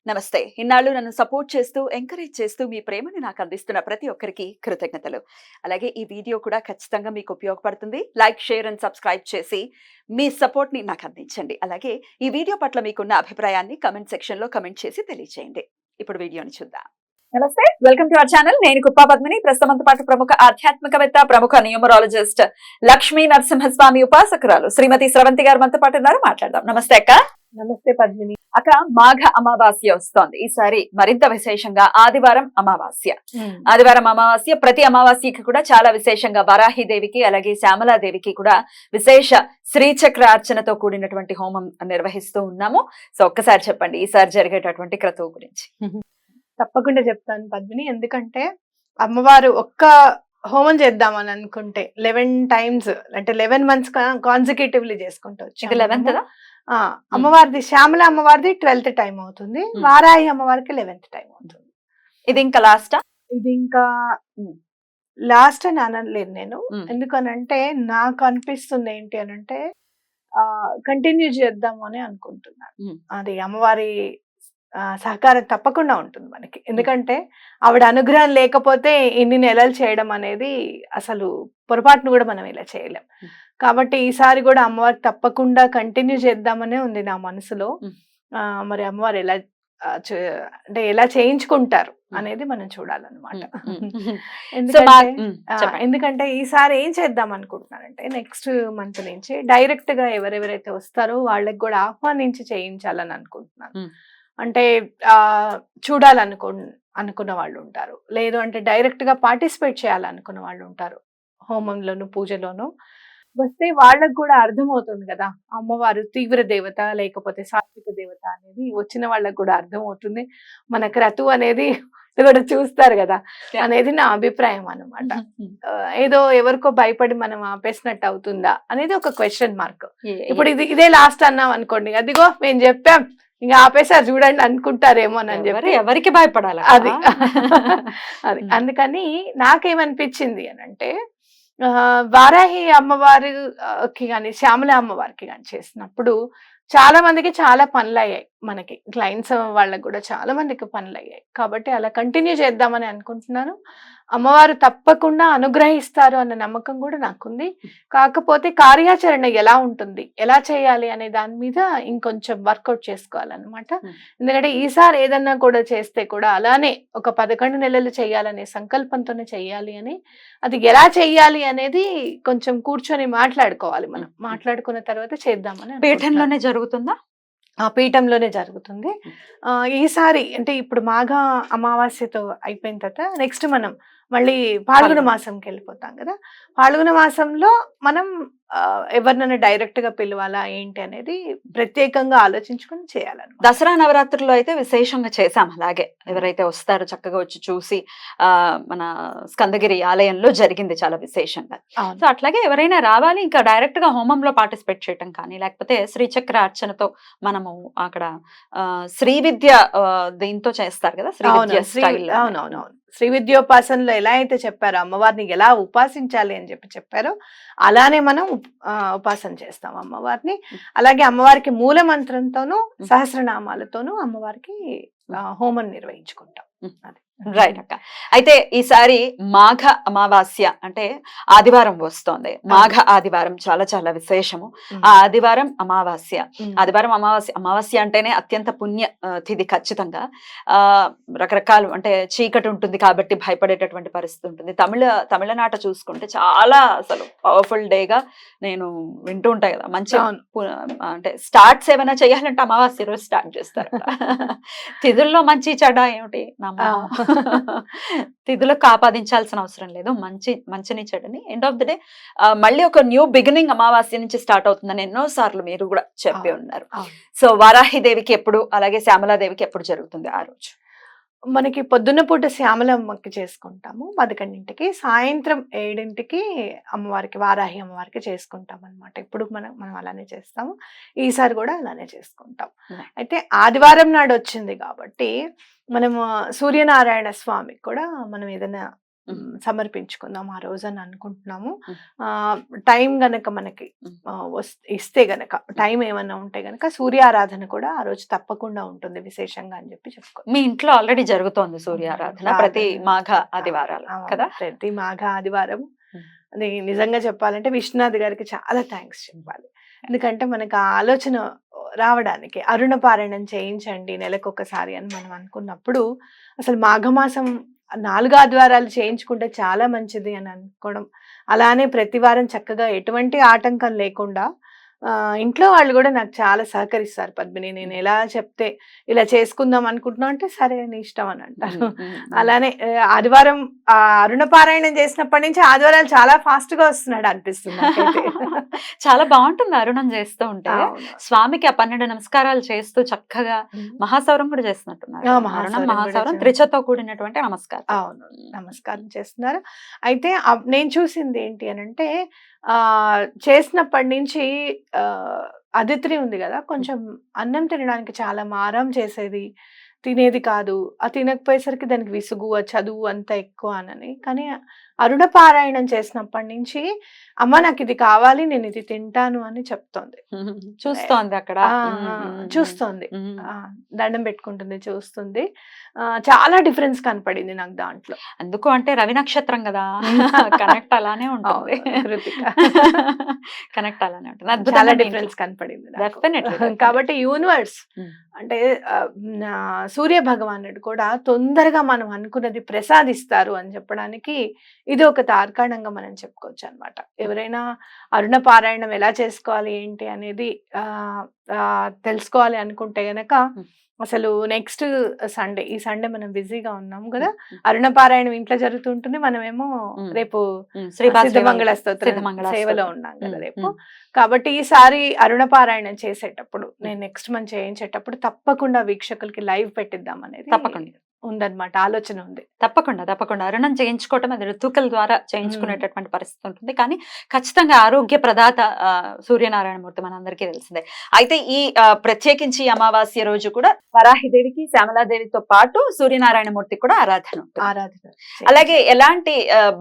నమస్తే. ఇన్నాళ్ళు నన్ను సపోర్ట్ చేస్తూ, ఎంకరేజ్ చేస్తూ మీ ప్రేమని నాకు అందిస్తున్న ప్రతి ఒక్కరికి కృతజ్ఞతలు. అలాగే ఈ వీడియో కూడా ఖచ్చితంగా మీకు ఉపయోగపడుతుంది. లైక్, షేర్ అండ్ సబ్స్క్రైబ్ చేసి మీ సపోర్ట్‌ని నాకు అందించండి. అలాగే ఈ వీడియో పట్ల మీకున్న అభిప్రాయాన్ని కామెంట్ సెక్షన్‌లో కామెంట్ చేసి తెలియజేయండి. ఇప్పుడు వీడియోని చూద్దాం. నమస్తే, వెల్కమ్ టు అవర్ ఛానల్. నేను కుప్పా పద్మిని. ప్రస్తుతంతో పాటు ప్రముఖ ఆధ్యాత్మికవేత్త, ప్రముఖ న్యూమరాలజిస్ట్ లక్ష్మీ నరసింహస్వామి ఉపాసకురాలు శ్రీమతి స్రవంతి గారు మనతో పాటు ఉన్నారు. మాట్లాడదాం. నమస్తే అక్క. నమస్తే పద్మిని. అక్క, మాఘ అమావాస్య వస్తోంది. ఈసారి మరింత విశేషంగా ఆదివారం అమావాస్య. ఆదివారం అమావాస్య ప్రతి అమావాస్యకి కూడా చాలా విశేషంగా వరాహిదేవికి అలాగే శ్యామలాదేవికి కూడా విశేష శ్రీచక్ర అర్చనతో కూడినటువంటి హోమం నిర్వహిస్తూ ఉన్నాము. సో ఒక్కసారి చెప్పండి ఈసారి జరిగేటటువంటి క్రతువు గురించి. తప్పకుండా చెప్తాను పద్మిని. ఎందుకంటే అమ్మవారు ఒక్క హోమం చేద్దామని అనుకుంటే 11 times అంటే 11 months కాన్సిక్యూటివ్లీ చేసుకుంటూ ఇది 11th అమ్మవారిది శ్యామల అమ్మవారిది 12th టైం అవుతుంది. వారాహి అమ్మవారికి 11th టైం అవుతుంది. ఇది ఇంకా లాస్టా? ఇది ఇంకా లాస్ట్ అని అనలేదు నేను. ఎందుకనంటే నాకు అనిపిస్తుంది ఏంటి అనంటే కంటిన్యూ చేద్దాము అని అనుకుంటున్నాను. అది అమ్మవారి సహకారం తప్పకుండా ఉంటుంది మనకి. ఎందుకంటే ఆవిడ అనుగ్రహం లేకపోతే ఇన్ని నెలలు చేయడం అనేది అసలు పొరపాటును కూడా మనం ఇలా చేయలేం. కాబట్టి ఈసారి కూడా అమ్మవారు తప్పకుండా కంటిన్యూ చేద్దామనే ఉంది నా మనసులో. మరి అమ్మవారు ఎలా అంటే ఎలా చేయించుకుంటారు అనేది మనం చూడాలన్నమాట. ఎందుకంటే ఈసారి ఏం చేద్దాం అనుకుంటున్నానంటే నెక్స్ట్ మంత్ నుంచి డైరెక్ట్ గా ఎవరెవరైతే వస్తారో వాళ్ళకి కూడా ఆహ్వానించి చేయించాలని అనుకుంటున్నాను. అంటే అనుకున్న వాళ్ళు ఉంటారు, లేదు అంటే డైరెక్ట్ గా పార్టిసిపేట్ చేయాలనుకున్న వాళ్ళు ఉంటారు. హోమంలోను పూజలోను వస్తే వాళ్ళకు కూడా అర్థమవుతుంది కదా అమ్మవారు తీవ్ర దేవత లేకపోతే సాత్విక దేవత అనేది. వచ్చిన వాళ్ళకు కూడా అర్థమవుతుంది. మన క్రతువు అనేది కూడా చూస్తారు కదా అనేది నా అభిప్రాయం అన్నమాట. ఏదో ఎవరికో భయపడి మనం ఆపేసినట్టు అవుతుందా అనేది ఒక క్వశ్చన్ మార్క్. ఇప్పుడు ఇదే లాస్ట్ అన్నాం అనుకోండి, అదిగో మేము చెప్పాం ఇంకా ఆపేసారు చూడండి అనుకుంటారేమో అని చెప్పి ఎవరికి భయపడాలి అది అందుకని నాకేమనిపించింది అని అంటే వారాహి అమ్మవారికి కానీ శ్యామల అమ్మవారికి కానీ చేసినప్పుడు చాలా మందికి చాలా పనులు అయ్యాయి. మనకి క్లయింట్స్ వాళ్ళకి కూడా చాలా మందికి పనులు అయ్యాయి. కాబట్టి అలా కంటిన్యూ చేద్దామని అనుకుంటున్నాను. అమ్మవారు తప్పకుండా అనుగ్రహిస్తారు అన్న నమ్మకం కూడా నాకుంది. కాకపోతే కార్యాచరణ ఎలా ఉంటుంది, ఎలా చేయాలి అనే దాని మీద ఇంకొంచెం వర్కౌట్ చేసుకోవాలన్నమాట. ఎందుకంటే ఈసారి ఏదన్నా కూడా చేస్తే కూడా అలానే ఒక 11 నెలలు చేయాలనే సంకల్పంతోనే చెయ్యాలి అని. అది ఎలా చెయ్యాలి అనేది కొంచెం కూర్చొని మాట్లాడుకోవాలి మనం. మాట్లాడుకున్న తర్వాత చేద్దామని. పీఠంలోనే జరుగుతుందా? ఆ పీఠంలోనే జరుగుతుంది. ఈసారి అంటే ఇప్పుడు మాఘ అమావాస్యతో అయిపోయిన తర్వాత నెక్స్ట్ మనం మళ్ళీ పాల్గొన మాసంకి వెళ్ళిపోతాం కదా. పాల్గొన మాసంలో మనం ఎవరినైనా డైరెక్ట్ గా పిలవాలా ఏంటి అనేది ప్రత్యేకంగా ఆలోచించుకొని చేయాలని. దసరా నవరాత్రుల్లో అయితే విశేషంగా చేశాం. అలాగే ఎవరైతే వస్తారో చక్కగా వచ్చి చూసి మన స్కందగిరి ఆలయంలో జరిగింది చాలా విశేషంగా. సో అట్లాగే ఎవరైనా రావాలి, ఇంకా డైరెక్ట్ గా హోమంలో పార్టిసిపేట్ చేయటం కానీ లేకపోతే శ్రీచక్ర అర్చనతో మనము అక్కడ శ్రీ విద్య దీంతో చేస్తారు కదా, శ్రీ విద్య స్టైల్. అవునవునవును. శ్రీ విద్యోపాసనలో ఎలా అయితే చెప్పారో అమ్మవారిని ఎలా ఉపాసించాలి అని చెప్పారో అలానే మనం ఉపాసన చేస్తాం అమ్మవారిని. అలాగే అమ్మవారికి మూల మంత్రంతోనూ సహస్రనామాలతోనూ అమ్మవారికి హోమం నిర్వహించుకుంటాం. అది రైట్ అక్క. అయితే ఈసారి మాఘ అమావాస్య అంటే ఆదివారం వస్తోంది. మాఘ ఆదివారం చాలా చాలా విశేషము. ఆ ఆదివారం అమావాస్య. ఆదివారం అమావాస్య అంటేనే అత్యంత పుణ్య తిథి. ఖచ్చితంగా రకరకాలు అంటే చీకటి ఉంటుంది కాబట్టి భయపడేటటువంటి పరిస్థితి ఉంటుంది. తమిళనాట చూసుకుంటే చాలా అసలు పవర్ఫుల్ డేగా నేను వింటూ ఉంటాయి కదా. మంచి అంటే స్టార్ట్స్ ఏమైనా చేయాలంటే అమావాస్య రోజు స్టార్ట్ చేస్తారు. తిథుల్లో మంచి చెడ్డ ఏమిటి తిథులకు ఆపాదించాల్సిన అవసరం లేదు. మంచిని చెడని ఎండ్ ఆఫ్ ది డే మళ్ళీ ఒక న్యూ బిగినింగ్ అమావాస్య నుంచి స్టార్ట్ అవుతుందని ఎన్నో సార్లు మీరు కూడా చెప్పి ఉన్నారు. సో వారాహిదేవికి ఎప్పుడు అలాగే శ్యామలాదేవికి ఎప్పుడు జరుగుతుంది ఆ రోజు? మనకి పొద్దున్న పూట శ్యామలమ్మకి చేసుకుంటాము 11ంటికి, సాయంత్రం 7ంటికి అమ్మవారికి వారాహి అమ్మవారికి చేసుకుంటాం అనమాట. ఇప్పుడు మనం అలానే చేస్తాము. ఈసారి కూడా అలానే చేసుకుంటాం. అయితే ఆదివారం నాడు వచ్చింది కాబట్టి మనము సూర్యనారాయణ స్వామికి కూడా మనం ఏదైనా సమర్పించుకుందాం ఆ రోజు అని అనుకుంటున్నాము. మ్మ్. టైం గనక మనకి ఇస్తే గనక, టైం ఏమన్నా ఉంటే గనక సూర్యారాధన కూడా ఆ రోజు తప్పకుండా ఉంటుంది విశేషంగా అని చెప్పి చెప్పుకోవచ్చు. మీ ఇంట్లో ఆల్రెడీ జరుగుతోంది సూర్యారాధన ప్రతి మాఘ ఆదివారాలు కదా? ప్రతి మాఘ ఆదివారం. మ్మ్. అది నిజంగా చెప్పాలంటే విశ్వనాథ్ గారికి చాలా థ్యాంక్స్ చెప్పాలి. ఎందుకంటే మనకు ఆ ఆలోచన రావడానికి అరుణ పారాయణం చేయించండి నెలకొకసారి అని మనం అనుకున్నప్పుడు, అసలు మాఘమాసం 4 ఆదివారాలు చేయించుకుంటే చాలా మంచిది అని అనుకోవడం, అలానే ప్రతి వారం చక్కగా ఎటువంటి ఆటంకం లేకుండా ఇంట్లో వాళ్ళు కూడా నాకు చాలా సహకరిస్తారు. పద్మిని, నేను ఎలా చెప్తే ఇలా చేసుకుందాం అనుకుంటున్నాం అంటే సరే నీ ఇష్టం అని అంటారు. అలానే ఆదివారం అరుణ పారాయణం చేసినప్పటి నుంచి ఆదివారాలు చాలా ఫాస్ట్ గా వస్తున్నాడు అనిపిస్తుంది నాకైతే. చాలా బాగుంటుంది అరుణం చేస్తూ ఉంటే. అవును. స్వామికి ఆ 12 నమస్కారాలు చేస్తూ చక్కగా మహాసౌరం కూడా చేస్తున్నట్టున్నారు. అరుణం మహాసౌరం త్రిచతో కూడినటువంటి నమస్కారం. అవును, నమస్కారం చేస్తున్నారు. అయితే నేను చూసింది ఏంటి అని అంటే, చేసినప్పటి నుంచి అదిత్రి ఉంది కదా, కొంచెం అన్నం తినడానికి చాలా మారం చేసేది, తినేది కాదు. ఆ తినకపోయేసరికి దానికి విసుగు, ఆ చదువు అంత ఎక్కువ అని. కానీ అరుణ పారాయణం చేసినప్పటి నుంచి అమ్మ నాకు ఇది కావాలి, నేను ఇది తింటాను అని చెప్తోంది. చూస్తోంది అక్కడ, చూస్తోంది, దండం పెట్టుకుంటుంది, చూస్తుంది. చాలా డిఫరెన్స్ కనపడింది నాకు దాంట్లో. ఎందుకు అంటే రవి నక్షత్రం కదా, కనెక్ట్ అలానే ఉంటుంది. కనెక్ట్ అలానే ఉంటుంది, చాలా డిఫరెన్స్ కనపడింది కాబట్టి యూనివర్స్ అంటే సూర్య భగవానుడు కూడా తొందరగా మనం అనుకున్నది ప్రసాదిస్తారు అని చెప్పడానికి ఇది ఒక తార్కాణంగా మనం చెప్పుకోవచ్చు అన్నమాట. ఎవరైనా అరుణ పారాయణం ఎలా చేసుకోవాలి ఏంటి అనేది తెలుసుకోవాలి అనుకుంటే గనక, అసలు నెక్స్ట్ సండే, ఈ సండే మనం బిజీగా ఉన్నాము కదా, అరుణ పారాయణం ఇంట్లో జరుగుతుంటుంది, మనమేమో రేపు సిద్ధమంగళ స్తోత్రం సేవలో ఉన్నాం కదా రేపు. కాబట్టి ఈసారి అరుణ పారాయణం చేసేటప్పుడు, నేను నెక్స్ట్ మంత్ చేయించేటప్పుడు తప్పకుండా వీక్షకులకి లైవ్ పెట్టిద్దాం అనేది తప్పకుండా ఉందన్నమాట, ఆలోచన ఉంది. తప్పకుండా అరుణం చేయించుకోవటం అది ఋతుకల ద్వారా చేయించుకునేటటువంటి పరిస్థితి ఉంటుంది. కానీ ఖచ్చితంగా ఆరోగ్య ప్రదాత సూర్యనారాయణమూర్తి మనందరికీ తెలిసిందే. అయితే ఈ ప్రత్యేకించి అమావాస్య రోజు కూడా వరాహిదేవికి శ్యామలాదేవితో పాటు సూర్యనారాయణమూర్తి కూడా ఆరాధన. అలాగే ఎలాంటి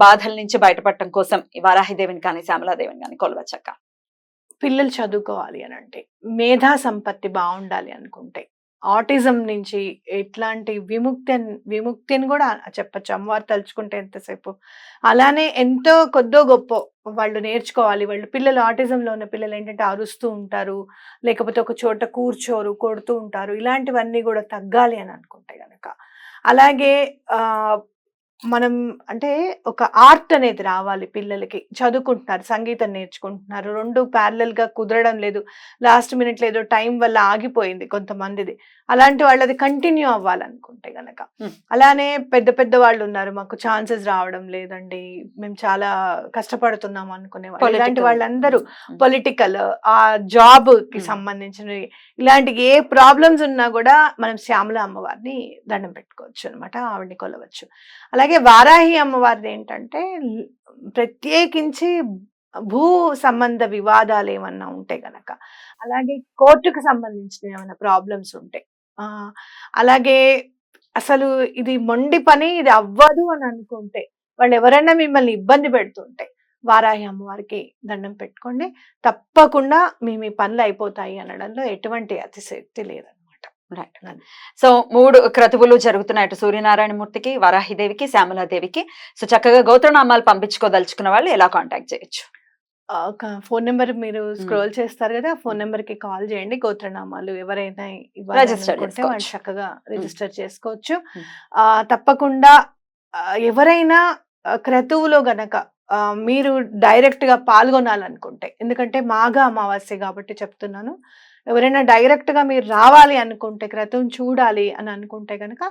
బాధల నుంచి బయటపడటం కోసం ఈ వరాహిదేవిని కానీ శ్యామలాదేవిని కానీ కొలవచ్చక్క? పిల్లలు చదువుకోవాలి అని అంటే, మేధా సంపత్తి బాగుండాలి అనుకుంటే, ఆటిజం నుంచి ఎట్లాంటి విముక్తిని కూడా చెప్పచ్చు అమ్మవారు తలుచుకుంటే ఎంతసేపు. అలానే ఎంతో కొద్దో గొప్ప వాళ్ళు నేర్చుకోవాలి. వాళ్ళు పిల్లలు, ఆటిజంలో ఉన్న పిల్లలు ఏంటంటే అరుస్తూ ఉంటారు, లేకపోతే ఒక చోట కూర్చోరు, కొడుతూ ఉంటారు. ఇలాంటివన్నీ కూడా తగ్గాలి అని అనుకుంటే గనక, అలాగే మనం అంటే ఒక ఆర్ట్ అనేది రావాలి పిల్లలకి. చదువుకుంటున్నారు, సంగీతం నేర్చుకుంటున్నారు, 2 ప్యారలల్ గా కుదరడం లేదు, లాస్ట్ మినిట్ లేదో టైం వల్ల ఆగిపోయింది కొంతమందిది. అలాంటి వాళ్ళది కంటిన్యూ అవ్వాలనుకుంటే గనక, అలానే పెద్ద పెద్ద వాళ్ళు ఉన్నారు, మాకు ఛాన్సెస్ రావడం లేదండి, మేము చాలా కష్టపడుతున్నాం అనుకునే వాళ్ళు, ఇలాంటి వాళ్ళందరూ పొలిటికల్, ఆ జాబ్ కి సంబంధించిన ఇలాంటి ఏ ప్రాబ్లమ్స్ ఉన్నా కూడా మనం శ్యామల అమ్మవారిని దండం పెట్టుకోవచ్చు అనమాట, ఆవిడని కొలవచ్చు. అలాగే వారాహి అమ్మవారిది ఏంటంటే, ప్రత్యేకించి భూ సంబంధ వివాదాలు ఏమన్నా ఉంటే గనక, అలాగే కోర్టుకు సంబంధించిన ఏమైనా ప్రాబ్లమ్స్ ఉంటాయి, అలాగే అసలు ఇది మొండి పని, ఇది అవ్వదు అని అనుకుంటే, వాళ్ళు ఎవరైనా మిమ్మల్ని ఇబ్బంది పెడుతుంటే వారాహి అమ్మవారికి దండం పెట్టుకోండి, తప్పకుండా మీ పనులు అయిపోతాయి అనడంలో ఎటువంటి అతిశక్తి లేదన్నమాట. సో 3 క్రతువులు జరుగుతున్నాయి, అటు సూర్యనారాయణమూర్తికి, వరాహిదేవికి, శ్యామలాదేవికి. సో చక్కగా గోత్రనామాలు పంపించుకోదలుచుకున్న వాళ్ళు ఎలా కాంటాక్ట్ చేయొచ్చు? ఒక ఫోన్ నెంబర్ మీరు స్క్రోల్ చేస్తారు కదా, ఫోన్ నెంబర్ కి కాల్ చేయండి. గోత్రనామాలు ఎవరైనా ఇవ్వాలనుకుంటే వాళ్ళు చక్కగా రిజిస్టర్ చేసుకోవచ్చు. తప్పకుండా ఎవరైనా క్రతువులో గనక మీరు డైరెక్ట్ గా పాల్గొనాలనుకుంటే, ఎందుకంటే మాఘ అమావాస్య కాబట్టి చెప్తున్నాను, ఎవరైనా డైరెక్ట్ గా మీరు రావాలి అనుకుంటే, క్రతువుని చూడాలి అని అనుకుంటే కనుక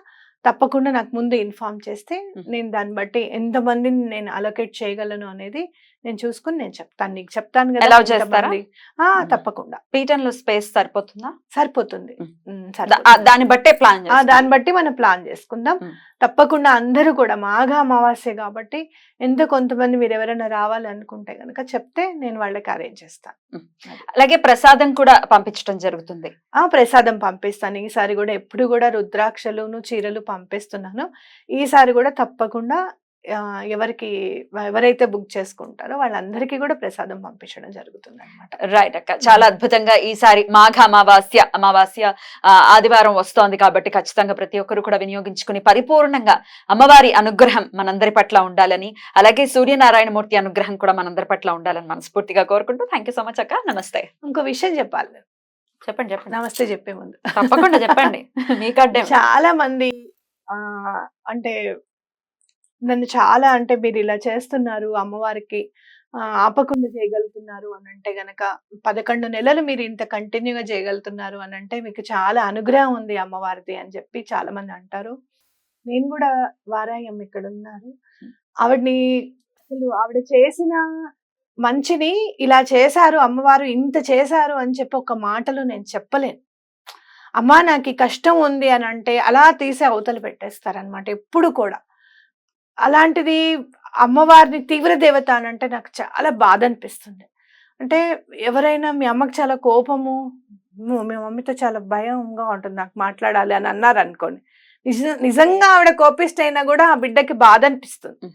తప్పకుండా నాకు ముందు ఇన్ఫార్మ్ చేస్తే నేను దాన్ని బట్టి ఎంతమందిని నేను అలొకేట్ చేయగలను అనేది నేను చూసుకుని నేను చెప్తాను, నీకు చెప్తాను కదా. తప్పకుండా. పీఠంలో స్పేస్ సరిపోతుందా? సరిపోతుంది. దాన్ని బట్టే ప్లాన్, దాన్ని బట్టి మనం ప్లాన్ చేసుకుందాం. తప్పకుండా అందరూ కూడా మాఘ అమావాస్య కాబట్టి కొంతమంది మీరు ఎవరైనా రావాలి అనుకుంటే కనుక చెప్తే నేను వాళ్ళకి అరేంజ్ చేస్తాను. అలాగే ప్రసాదం కూడా పంపించడం జరుగుతుంది. ప్రసాదం పంపిస్తాను. ఈసారి కూడా ఎప్పుడు కూడా రుద్రాక్షలును చీరలు పంపిస్తున్నాను. ఈసారి కూడా తప్పకుండా ఎవరికి ఎవరైతే బుక్ చేసుకుంటారో వాళ్ళందరికీ కూడా ప్రసాదం పంపించడం జరుగుతుంది అనమాట. రైట్ అక్క, చాలా అద్భుతంగా ఈసారి మాఘ అమావాస్య ఆదివారం వస్తోంది కాబట్టి ఖచ్చితంగా ప్రతి ఒక్కరు కూడా వినియోగించుకుని పరిపూర్ణంగా అమ్మవారి అనుగ్రహం మనందరి పట్ల ఉండాలని, అలాగే సూర్యనారాయణమూర్తి అనుగ్రహం కూడా మనందరి పట్ల ఉండాలని మనస్ఫూర్తిగా కోరుకుంటూ థ్యాంక్ యూ సో మచ్ అక్క. నమస్తే. ఇంకో విషయం చెప్పాలి, చెప్పండి. నమస్తే చెప్పే ముందు తప్పకుండా చెప్పండి. మీకడ్డే చాలా మంది అంటే నన్ను చాలా అంటే మీరు ఇలా చేస్తున్నారు అమ్మవారికి ఆపకుండా చేయగలుగుతున్నారు అని అంటే గనక 11 నెలలు మీరు ఇంత కంటిన్యూగా చేయగలుగుతున్నారు అని అంటే మీకు చాలా అనుగ్రహం ఉంది అమ్మవారిది అని చెప్పి చాలా మంది అంటారు. నేను కూడా వారాహి అమ్మ ఇక్కడ ఉన్నారు, ఆవిడని అసలు ఆవిడ చేసిన మంచిని ఇలా చేశారు అమ్మవారు, ఇంత చేశారు అని చెప్పి ఒక మాటలో నేను చెప్పలేను. అమ్మా నాకు ఈ కష్టం ఉంది అని అంటే అలా తీసి అవతల పెట్టేస్తారనమాట ఎప్పుడు కూడా. అలాంటిది అమ్మవారిని తీవ్ర దేవత అని అంటే నాకు చాలా బాధ అనిపిస్తుంది. అంటే ఎవరైనా మీ అమ్మకి చాలా కోపము, మీ మమ్మీతో చాలా భయంగా ఉంటుంది నాకు మాట్లాడాలి అని అన్నారు అనుకోండి, నిజంగా ఆవిడ కోపిస్ట్ అయినా కూడా ఆ బిడ్డకి బాధ అనిపిస్తుంది.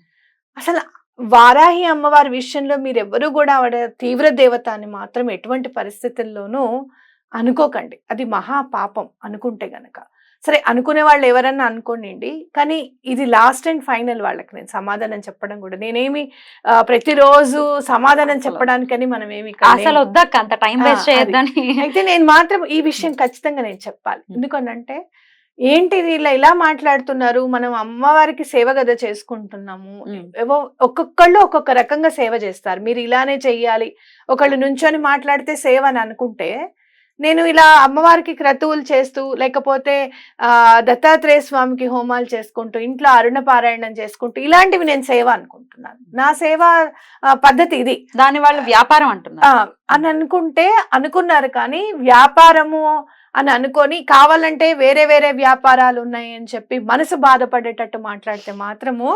అసలు వారాహి అమ్మవారి విషయంలో మీరు ఎవరు కూడా ఆవిడ తీవ్ర దేవత అని మాత్రం ఎటువంటి పరిస్థితుల్లోనూ అనుకోకండి, అది మహా పాపం అనుకుంటే గనక. సరే అనుకునే వాళ్ళు ఎవరన్నా అనుకోండి, కానీ ఇది లాస్ట్ అండ్ ఫైనల్ వాళ్ళకి నేను సమాధానం చెప్పడం కూడా. నేనేమి ప్రతిరోజు సమాధానం చెప్పడానికని మనం ఏమి అసలు వద్దక్క అంత టైం వేస్ట్ చేయొద్దని. అయితే నేను మాత్రం ఈ విషయం ఖచ్చితంగా నేను చెప్పాలి. ఎందుకనంటే ఏంటిది ఇలా మాట్లాడుతున్నారు, మనం అమ్మవారికి సేవ గద చేసుకుంటున్నాము, ఏవో ఒక్కొక్కళ్ళు ఒక్కొక్క రకంగా సేవ చేస్తారు, మీరు ఇలానే చెయ్యాలి, ఒకళ్ళు నుంచొని మాట్లాడితే సేవ అని అనుకుంటే, నేను ఇలా అమ్మవారికి క్రతువులు చేస్తూ లేకపోతే దత్తాత్రేయ స్వామికి హోమాలు చేసుకుంటూ ఇంట్లో అరుణ పారాయణం చేసుకుంటూ ఇలాంటివి నేను సేవ అనుకుంటున్నాను. నా సేవ పద్ధతి ఇది. దాని వాళ్ళు వ్యాపారం అంటున్నారు అని అనుకున్నారు, కానీ వ్యాపారము అని అనుకొని కావాలంటే వేరే వేరే వ్యాపారాలు ఉన్నాయి అని చెప్పి మనసు బాధపడేటట్టు మాట్లాడితే మాత్రము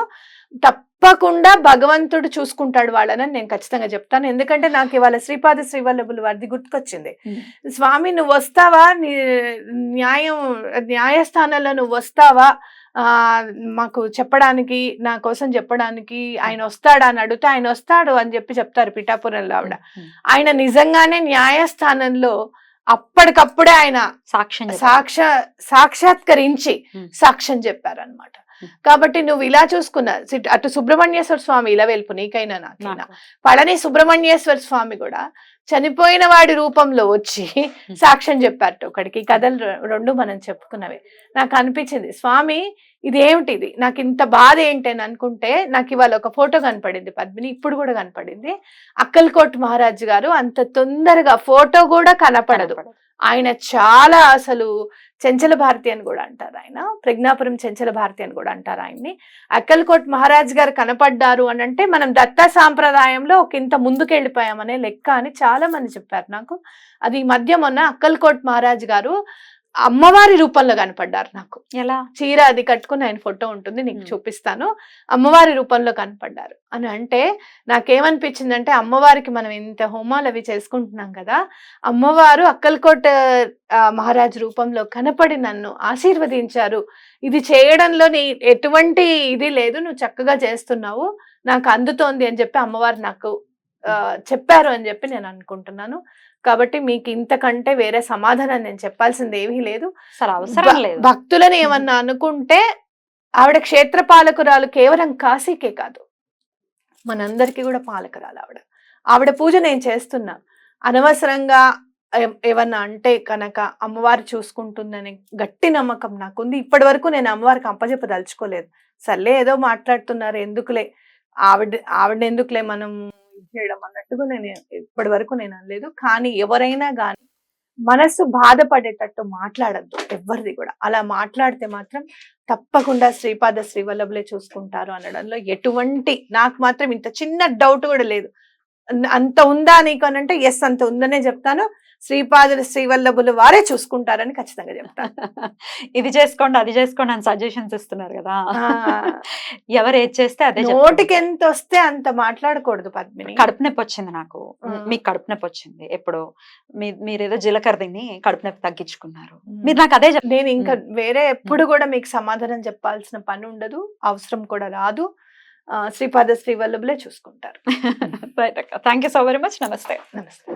తప్పకుండా భగవంతుడు చూసుకుంటాడు వాళ్ళని నేను ఖచ్చితంగా చెప్తాను. ఎందుకంటే నాకు ఇవాళ శ్రీపాద శ్రీవల్లభులు వారిది గుర్తుకొచ్చింది. స్వామి నువ్వు వస్తావా, న్యాయస్థానంలో నువ్వు వస్తావా మాకు చెప్పడానికి, నా కోసం చెప్పడానికి ఆయన వస్తాడా అని అడిగితే ఆయన వస్తాడు అని చెప్పి చెప్తారు పిఠాపురంలో ఆవిడ. ఆయన నిజంగానే న్యాయస్థానంలో అప్పటికప్పుడే ఆయన సాక్షాత్కరించి సాక్ష్యం చెప్పారనమాట. కాబట్టి నువ్వు ఇలా చూసుకున్నా, అటు సుబ్రహ్మణ్యేశ్వర స్వామి ఇలా వెలుపు నీకైనా నాకైనా, పళని సుబ్రహ్మణ్యేశ్వర స్వామి కూడా చనిపోయిన వాడి రూపంలో వచ్చి సాక్ష్యం చెప్పారట ఒకడికి. కథలు రెండు మనం చెప్పుకున్నవే. నాకు అనిపించింది స్వామి ఇదేమిటిది, నాకు ఇంత బాధ ఏంటి అని అనుకుంటే నాకు ఇవాళ ఒక ఫోటో కనపడింది పద్మిని, ఇప్పుడు కూడా కనపడింది. అక్కల్కోట్ మహారాజు గారు అంత తొందరగా ఫోటో కూడా కనపడదు, ఆయన చాలా అసలు చెంచల భారతి అని కూడా అంటారు, ఆయన ప్రజ్ఞాపురం చెంచల భారతి అని కూడా అంటారు ఆయన్ని. అక్కల్కోట్ మహారాజ్ గారు కనపడ్డారు అని అంటే మనం దత్తా సాంప్రదాయంలో ఒక ఇంత ముందుకెళ్ళిపోయామనే లెక్క అని చాలా మంది చెప్పారు నాకు. అది ఈ మధ్య మొన్న అక్కల్కోట్ మహారాజ్ గారు అమ్మవారి రూపంలో కనపడ్డారు నాకు. ఎలా చీర అది కట్టుకుని ఆయన ఫోటో ఉంటుంది, నీకు చూపిస్తాను. అమ్మవారి రూపంలో కనపడ్డారు అని అంటే నాకేమనిపించిందంటే, అమ్మవారికి మనం ఇంత హోమాలు అవి చేసుకుంటున్నాం కదా, అమ్మవారు అక్కల్కోట్ మహారాజ్ రూపంలో కనపడి నన్ను ఆశీర్వదించారు, ఇది చేయడంలో నీ ఎటువంటి ఇది లేదు, నువ్వు చక్కగా చేస్తున్నావు, నాకు అందుతోంది అని చెప్పి అమ్మవారు నాకు చెప్పారు అని చెప్పి నేను అనుకుంటున్నాను. కాబట్టి మీకు ఇంతకంటే వేరే సమాధానం నేను చెప్పాల్సింది ఏమీ లేదు. భక్తులను ఏమన్నా అనుకుంటే ఆవిడ క్షేత్రపాలకురాలు కేవలం కాశీకే కాదు, మనందరికీ కూడా పాలకురాలు ఆవిడ. ఆవిడ పూజ నేను చేస్తున్నా, అనవసరంగా ఏమన్నా అంటే కనుక అమ్మవారు చూసుకుంటుందని గట్టి నమ్మకం నాకుంది. ఇప్పటి వరకు నేను అమ్మవారికి అప్పచెప్పదలుచుకోలేదు. సర్లే ఏదో మాట్లాడుతున్నారు ఎందుకులే, ఆవిడ ఎందుకులే మనం చేయడం అన్నట్టుగా నేను ఇప్పటి వరకు నేను అనలేదు. కానీ ఎవరైనా కానీ మనసు బాధపడేటట్టు మాట్లాడద్దు ఎవరిది కూడా. అలా మాట్లాడితే మాత్రం తప్పకుండా శ్రీపాద శ్రీవల్లభులే చూసుకుంటారు అనడంలో ఎటువంటి, నాకు మాత్రం ఇంత చిన్న డౌట్ కూడా లేదు. అంత ఉందా నీకు అని అంటే ఎస్ అంత ఉందనే చెప్తాను. శ్రీపాద శ్రీవల్లభులు వారే చూసుకుంటారని ఖచ్చితంగా చెప్తాను. ఇది చేసుకోండి అది చేసుకోండి అని సజెషన్స్ ఇస్తున్నారు కదా, ఎవరు ఏది చేస్తే అదే. నోటికి ఎంత వస్తే అంత మాట్లాడకూడదు పద్మిని. కడుపు నొప్పి వచ్చింది నాకు, మీకు కడుపు నొప్పి వచ్చింది ఎప్పుడు, మీరేదో జీలకర్ర తిని కడుపు నొప్పి తగ్గించుకున్నారు, మీరు నాకు అదే నేను ఇంకా వేరే ఎప్పుడు కూడా మీకు సమాధానం చెప్పాల్సిన పని ఉండదు, అవసరం కూడా రాదు. శ్రీపాద శ్రీ వల్లభులే చూసుకుంటారు. రైట్ అక్క, thank you so very much. నమస్తే. నమస్తే.